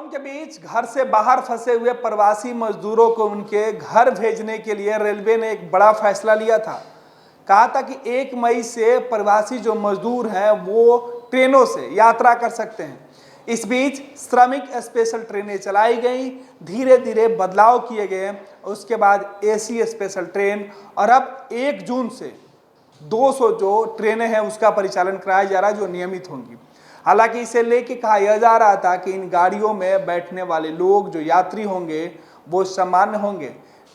Lockdown के बीच घर से बाहर फंसे हुए प्रवासी मजदूरों को उनके घर भेजने के लिए रेलवे ने एक बड़ा फैसला लिया था। कहा था कि 1 मई से प्रवासी जो मजदूर हैं वो ट्रेनों से यात्रा कर सकते हैं। इस बीच श्रमिक स्पेशल ट्रेनें चलाई गई, धीरे धीरे बदलाव किए गए। उसके बाद एसी स्पेशल ट्रेन और अब 1 जून से 200 जो ट्रेनें हैं उसका परिचालन कराया जा रहा है जो नियमित होंगी। हालांकि इसे लेके कहा यह जा रहा था कि इन गाड़ियों में बैठने वाले लोग जो यात्री होंगे वो सामान्य होंगे।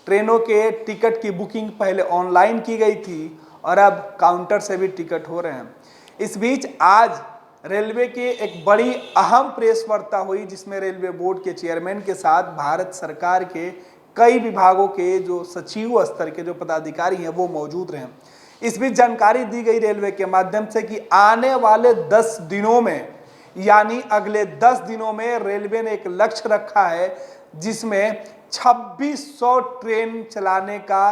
ट्रेनों के टिकट की बुकिंग पहले ऑनलाइन की गई थी और अब काउंटर से भी टिकट हो रहे हैं। इस बीच आज रेलवे की एक बड़ी अहम प्रेस वार्ता हुई जिसमें रेलवे बोर्ड के चेयरमैन के साथ भारत सरकार के कई विभागों के जो सचिव स्तर के जो पदाधिकारी हैं वो मौजूद रहे। इस बीच जानकारी दी गई रेलवे के माध्यम से कि आने वाले 10 दिनों में यानी अगले 10 दिनों में रेलवे ने एक लक्ष्य रखा है जिसमें 2600 ट्रेन चलाने का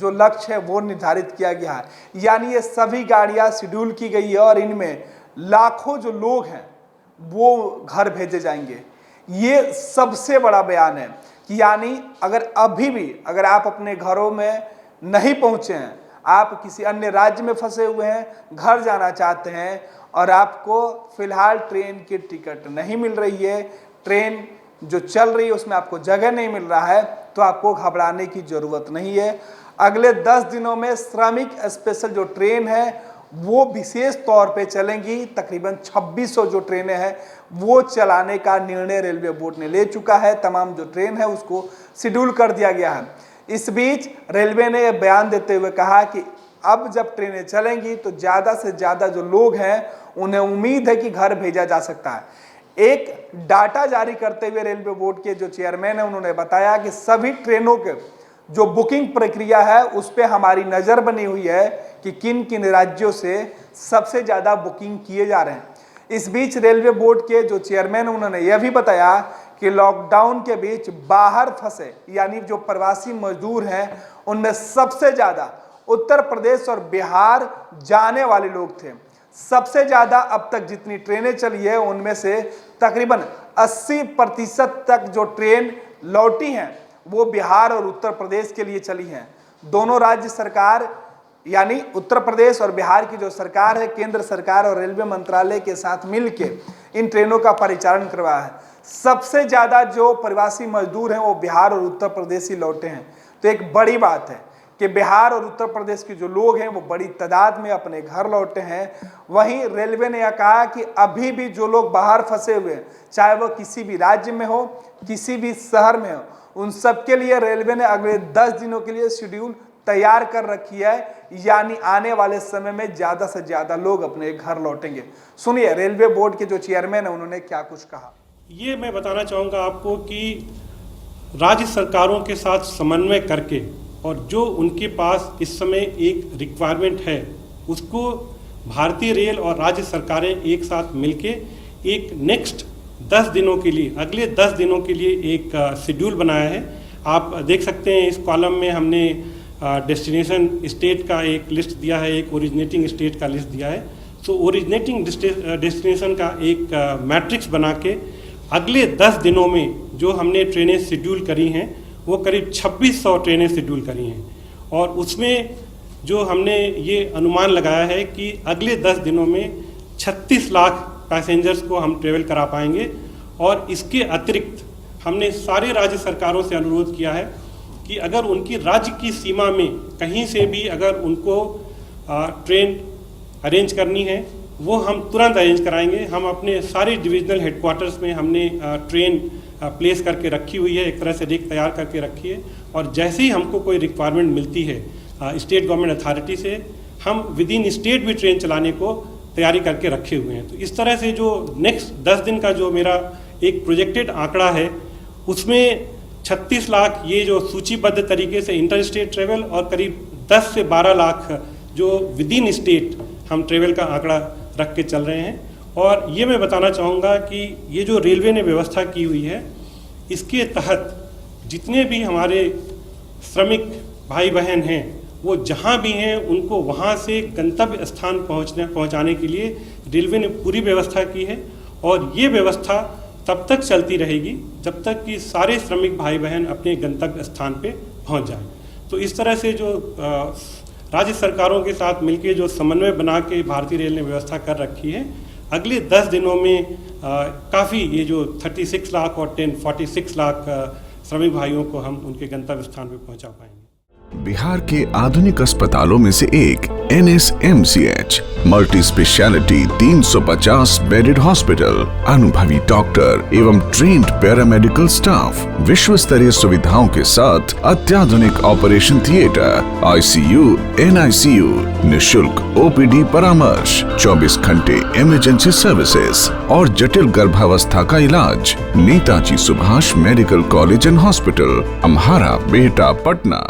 जो लक्ष्य है वो निर्धारित किया गया है। यानी ये सभी गाड़ियां शेड्यूल की गई है और इनमें लाखों जो लोग हैं वो घर भेजे जाएंगे। ये सबसे बड़ा बयान है कि यानी अगर आप अपने घरों में नहीं पहुंचे हैं, आप किसी अन्य राज्य में फंसे हुए हैं, घर जाना चाहते हैं और आपको फिलहाल ट्रेन की टिकट नहीं मिल रही है, ट्रेन जो चल रही है उसमें आपको जगह नहीं मिल रहा है, तो आपको घबराने की ज़रूरत नहीं है। अगले 10 दिनों में श्रमिक स्पेशल जो ट्रेन है वो विशेष तौर पे चलेंगी। तकरीबन 2600 जो ट्रेनें हैं वो चलाने का निर्णय रेलवे बोर्ड ने ले चुका है। तमाम जो ट्रेन है उसको शेड्यूल कर दिया गया है। इस बीच रेलवे ने यह बयान देते हुए कहा कि अब जब ट्रेनें चलेंगी तो ज़्यादा से ज़्यादा जो लोग हैं उन्हें उम्मीद है कि घर भेजा जा सकता है। एक डाटा जारी करते हुए रेलवे बोर्ड के जो चेयरमैन हैं उन्होंने बताया कि सभी ट्रेनों के जो बुकिंग प्रक्रिया है उस पर हमारी नज़र बनी हुई है कि किन किन राज्यों से सबसे ज़्यादा बुकिंग किए जा रहे हैं। इस बीच रेलवे बोर्ड के जो चेयरमैन उन्होंने यह भी बताया कि लॉकडाउन के बीच बाहर फंसे यानी जो प्रवासी मजदूर हैं उनमें सबसे ज़्यादा उत्तर प्रदेश और बिहार जाने वाले लोग थे। सबसे ज़्यादा अब तक जितनी ट्रेनें चली है उनमें से तकरीबन 80% तक जो ट्रेन लौटी हैं वो बिहार और उत्तर प्रदेश के लिए चली हैं। दोनों राज्य सरकार यानी उत्तर प्रदेश और बिहार की जो सरकार है, केंद्र सरकार और रेलवे मंत्रालय के साथ मिलके इन ट्रेनों का परिचालन करवाया है। सबसे ज़्यादा जो प्रवासी मजदूर हैं वो बिहार और उत्तर प्रदेश ही लौटे हैं। तो एक बड़ी बात है कि बिहार और उत्तर प्रदेश के जो लोग हैं वो बड़ी तादाद में अपने घर लौटे हैं। वहीं रेलवे ने यह कहा कि अभी भी जो लोग बाहर फंसे हुए हैं, चाहे वो किसी भी राज्य में हो, किसी भी शहर में हो, उन सब के लिए रेलवे ने अगले 10 दिनों के लिए शेड्यूल तैयार कर रखी है। यानी आने वाले समय में ज़्यादा से ज़्यादा लोग अपने घर लौटेंगे। सुनिए रेलवे बोर्ड के जो चेयरमैन है उन्होंने क्या कुछ कहा। ये मैं बताना चाहूँगा आपको कि राज्य सरकारों के साथ समन्वय करके और जो उनके पास इस समय एक रिक्वायरमेंट है उसको भारतीय रेल और राज्य सरकारें एक साथ मिलके एक नेक्स्ट 10 दिनों के लिए अगले 10 दिनों के लिए एक शेड्यूल बनाया है। आप देख सकते हैं इस कॉलम में हमने डेस्टिनेशन स्टेट का एक लिस्ट दिया है, एक ओरिजिनेटिंग स्टेट का लिस्ट दिया है। सो ओरिजिनेटिंग डेस्टिनेशन का एक मैट्रिक्स बना के अगले 10 दिनों में जो हमने ट्रेनें शेड्यूल करी हैं वो करीब 2600 ट्रेनें शेड्यूल करी हैं और उसमें जो हमने ये अनुमान लगाया है कि अगले 10 दिनों में 36 लाख पैसेंजर्स को हम ट्रेवल करा पाएंगे। और इसके अतिरिक्त हमने सारे राज्य सरकारों से अनुरोध किया है कि अगर उनकी राज्य की सीमा में कहीं से भी अगर उनको ट्रेन अरेंज करनी है वो हम तुरंत अरेंज कराएंगे। हम अपने सारे डिविजनल हेडक्वार्टर्स में हमने ट्रेन प्लेस करके रखी हुई है, एक तरह से रेक तैयार करके रखी है और जैसे ही हमको कोई रिक्वायरमेंट मिलती है स्टेट गवर्नमेंट अथॉरिटी से हम विद इन स्टेट भी ट्रेन चलाने को तैयारी करके रखे हुए हैं। तो इस तरह से जो नेक्स्ट 10 दिन का जो मेरा एक प्रोजेक्टेड आंकड़ा है उसमें 36 लाख ये जो सूचीबद्ध तरीके से इंटर स्टेट ट्रेवल और करीब 10 से 12 लाख जो विद इन स्टेट हम ट्रेवल का आंकड़ा रख के चल रहे हैं। और ये मैं बताना चाहूँगा कि ये जो रेलवे ने व्यवस्था की हुई है इसके तहत जितने भी हमारे श्रमिक भाई बहन हैं वो जहाँ भी हैं उनको वहाँ से गंतव्य स्थान पहुँचाने के लिए रेलवे ने पूरी व्यवस्था की है। और ये व्यवस्था तब तक चलती रहेगी जब तक कि सारे श्रमिक भाई बहन अपने गंतव्य स्थान पे पहुंच जाएं। तो इस तरह से जो राज्य सरकारों के साथ मिलकर जो समन्वय बना के भारतीय रेल ने व्यवस्था कर रखी है, अगले 10 दिनों में काफ़ी ये जो 36 लाख और 46 लाख श्रमिक भाइयों को हम उनके गंतव्य स्थान पे पहुंचा पाएंगे। बिहार के आधुनिक अस्पतालों में से एक NSMCH multi speciality 350 bedded hospital, अनुभवी डॉक्टर एवं ट्रेन्ड पैरामेडिकल स्टाफ, विश्व स्तरीय सुविधाओं के साथ अत्याधुनिक ऑपरेशन थिएटर, ICU, NICU, निशुल्क OPD परामर्श, 24 घंटे इमरजेंसी सर्विसेज और जटिल गर्भावस्था का इलाज। Netaji Subhash medical college and hospital, Amhara, Bihta, Patna.